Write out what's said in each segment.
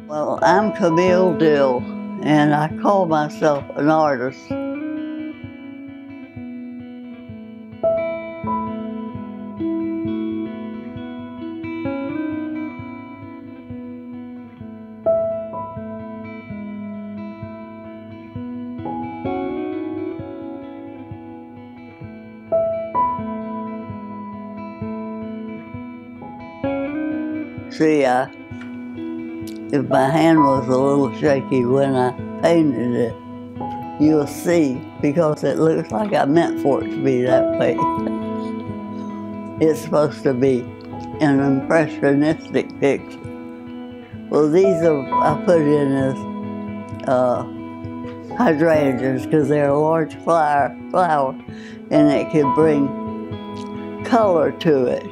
Well, I'm Camille and I call myself an artist. See, if my hand was a little shaky when I painted it, you'll see, because it looks like I meant for it to be that way. It's supposed to be an impressionistic picture. Well, these I put in as hydrangeas because they're a large flower, and it can bring color to it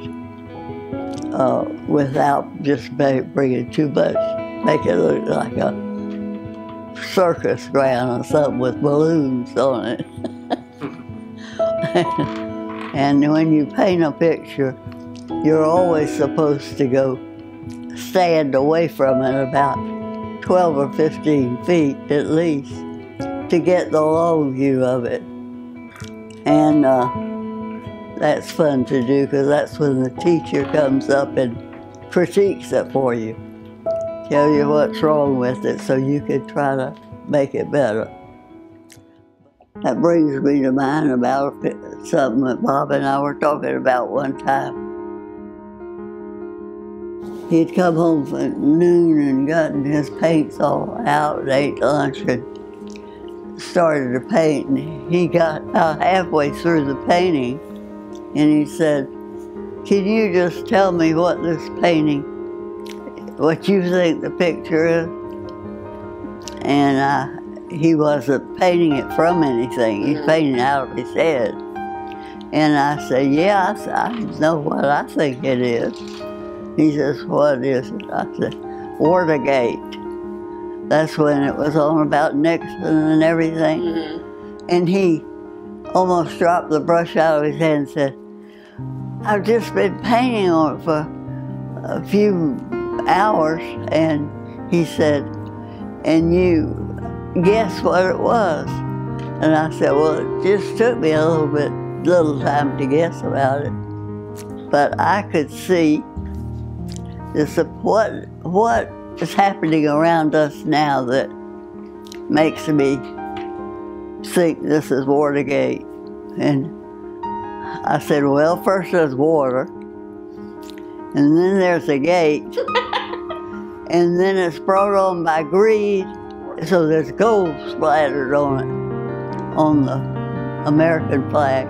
without just bringing too much. Make it look like a circus ground or something with balloons on it. And when you paint a picture, you're always supposed to stand away from it about 12 or 15 feet at least to get the long view of it. And that's fun to do because that's when the teacher comes up and critiques it for you. Tell you what's wrong with it so you can try to make it better. That brings me to mind about something that Bob and I were talking about one time. He'd come home at noon and gotten his paints all out and ate lunch and started to paint. And he got about halfway through the painting and he said, "Can you just tell me what this painting, what you think the picture is?" And he wasn't painting it from anything. He's painting out of his head. And I said, "Yeah, I know what I think it is." He says, "What is it?" I said, "Watergate." That's when it was on about Nixon and everything. And he almost dropped the brush out of his hand and said, "I've just been painting on it for a few hours." And he said, "And you guess what it was?" And I said, "Well, it just took me a little time to guess about it." But I could see what is happening around us now that makes me think this is Watergate. And I said, "Well, first there's water, and then there's a gate, and then it's brought on by greed, so there's gold splattered on it, on the American flag."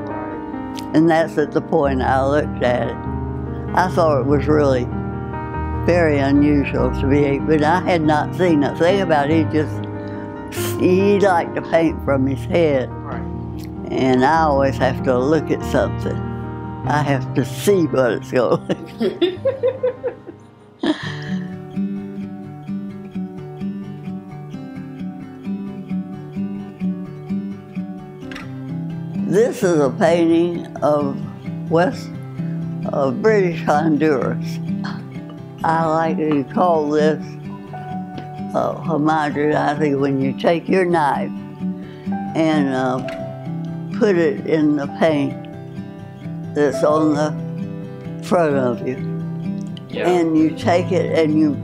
And that's at the point I looked at it. I thought it was really very unusual to be, but I had not seen a thing about it. He liked to paint from his head. And I always have to look at something. I have to see what it's going to look like. This is a painting of British Honduras. I like to call this homogenizing, when you take your knife and put it in the paint that's on the front of you. Yeah. And you take it and you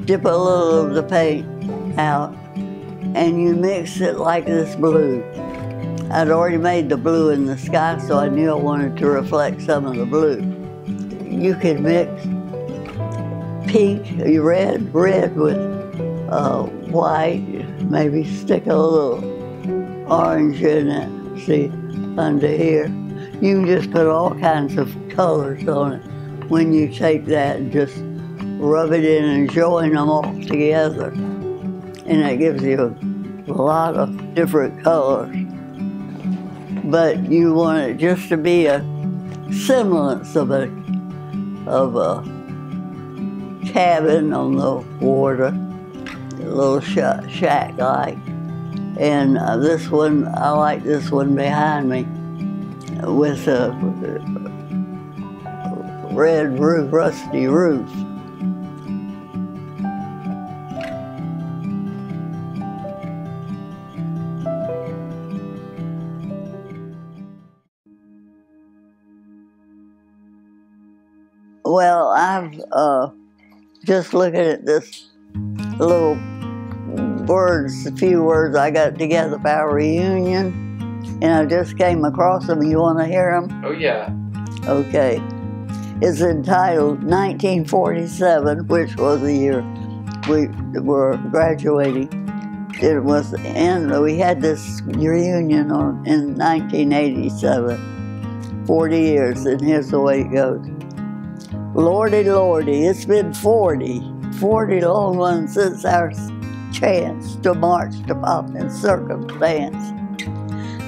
dip a little of the paint out and you mix it like this blue. I'd already made the blue in the sky, so I knew I wanted to reflect some of the blue. You can mix pink, red with white, maybe stick a little orange in it, see, under here. You can just put all kinds of colors on it when you take that and just rub it in and join them all together. And it gives you a lot of different colors. But you want it just to be a semblance of a cabin on the water, a little shack-like. And this one, I like this one behind me with a red roof, rusty roof. Well, I've just looking at this little words, a few words I got together for our reunion, and I just came across them. You want to hear them? Oh, yeah. Okay. It's entitled 1947, which was the year we were graduating. It was, and we had this reunion in 1987, 40 years, and here's the way it goes. Lordy, Lordy, it's been 40 long ones since our chance to march to pomp and circumstance.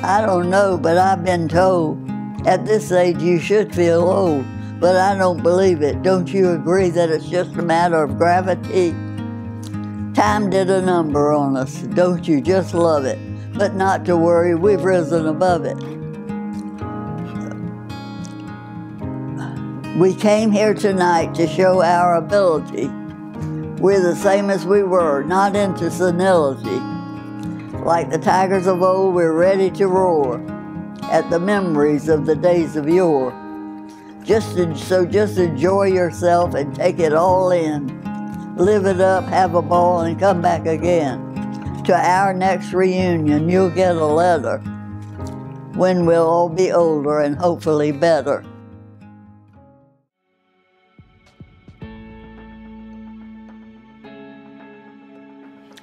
I don't know, but I've been told at this age you should feel old, but I don't believe it. Don't you agree that it's just a matter of gravity? Time did a number on us, don't you just love it? But not to worry, we've risen above it. We came here tonight to show our ability. We're the same as we were, not into senility. Like the tigers of old, we're ready to roar at the memories of the days of yore. Just enjoy yourself and take it all in. Live it up, have a ball, and come back again. To our next reunion, you'll get a letter when we'll all be older and hopefully better.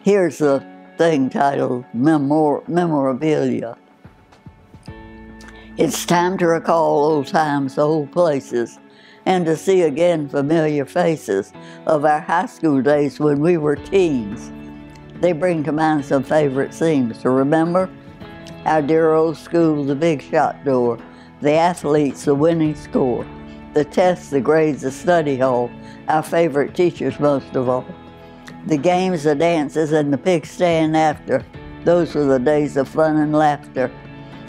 Here's a thing titled Memorabilia. It's time to recall old times, old places, and to see again familiar faces of our high school days when we were teens. They bring to mind some favorite scenes to remember. Our dear old school, the big shot door, the athletes, the winning score, the tests, the grades, the study hall, our favorite teachers most of all. The games, the dances, and the pig stand after. Those were the days of fun and laughter.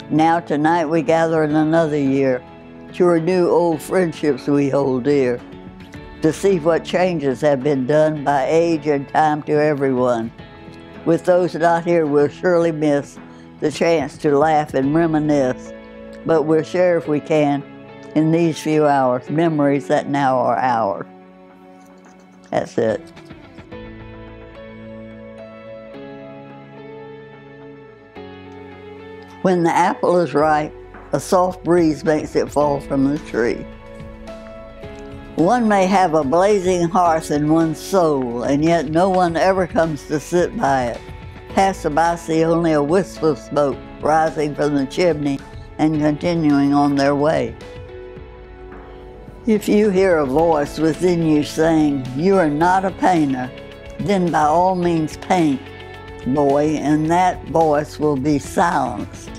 Now tonight we gather in another year to renew old friendships we hold dear, to see what changes have been done by age and time to everyone. With those not here, we'll surely miss the chance to laugh and reminisce, but we'll share if we can in these few hours memories that now are ours. That's it. When the apple is ripe, a soft breeze makes it fall from the tree. One may have a blazing hearth in one's soul, and yet no one ever comes to sit by it. Passerby see only a wisp of smoke rising from the chimney and continuing on their way. If you hear a voice within you saying, "You are not a painter," then by all means paint, boy, and that voice will be silenced.